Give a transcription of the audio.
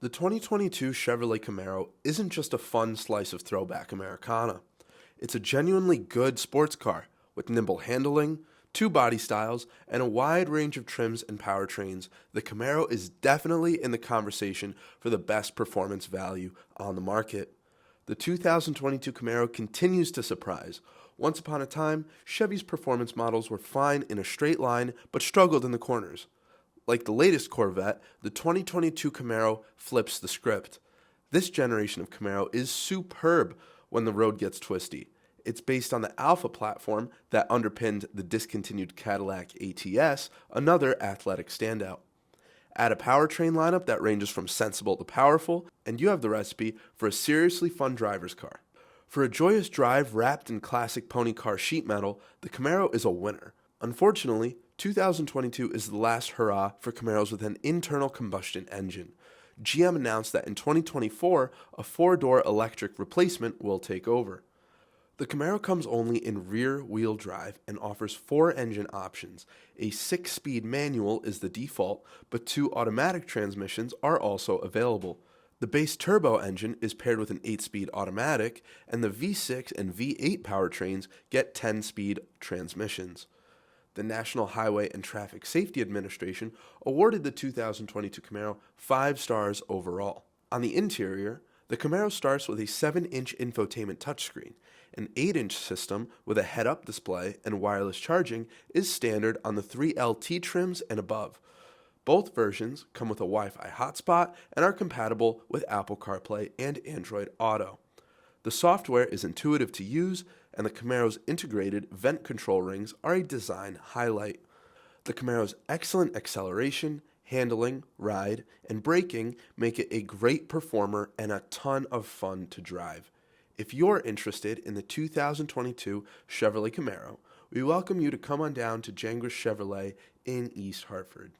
The 2022 Chevrolet Camaro isn't just a fun slice of throwback Americana. It's a genuinely good sports car with nimble handling, two body styles, and a wide range of trims and powertrains. The Camaro is definitely in the conversation for the best performance value on the market. The 2022 Camaro continues to surprise. Once upon a time, Chevy's performance models were fine in a straight line but struggled in the corners. Like the latest Corvette, the 2022 Camaro flips the script. This generation of Camaro is superb when the road gets twisty. It's based on the Alpha platform that underpinned the discontinued Cadillac ATS, another athletic standout. Add a powertrain lineup that ranges from sensible to powerful, and you have the recipe for a seriously fun driver's car. For a joyous drive wrapped in classic pony car sheet metal, the Camaro is a winner. Unfortunately, 2022 is the last hurrah for Camaros with an internal combustion engine. GM announced that in 2024, a four-door electric replacement will take over. The Camaro comes only in rear-wheel drive and offers four engine options. A 6-speed manual is the default, but two automatic transmissions are also available. The base turbo engine is paired with an 8-speed automatic, and the V6 and V8 powertrains get 10-speed transmissions. The National Highway and Traffic Safety Administration awarded the 2022 Camaro 5 stars overall. On the interior, the Camaro starts with a 7-inch infotainment touchscreen. An 8-inch system with a head-up display and wireless charging is standard on the 3LT trims and above. Both versions come with a Wi-Fi hotspot and are compatible with Apple CarPlay and Android Auto. The software is intuitive to use, and the Camaro's integrated vent control rings are a design highlight. The Camaro's excellent acceleration, handling, ride, and braking make it a great performer and a ton of fun to drive. If you're interested in the 2022 Chevrolet Camaro, we welcome you to come on down to Gengras Chevrolet in East Hartford.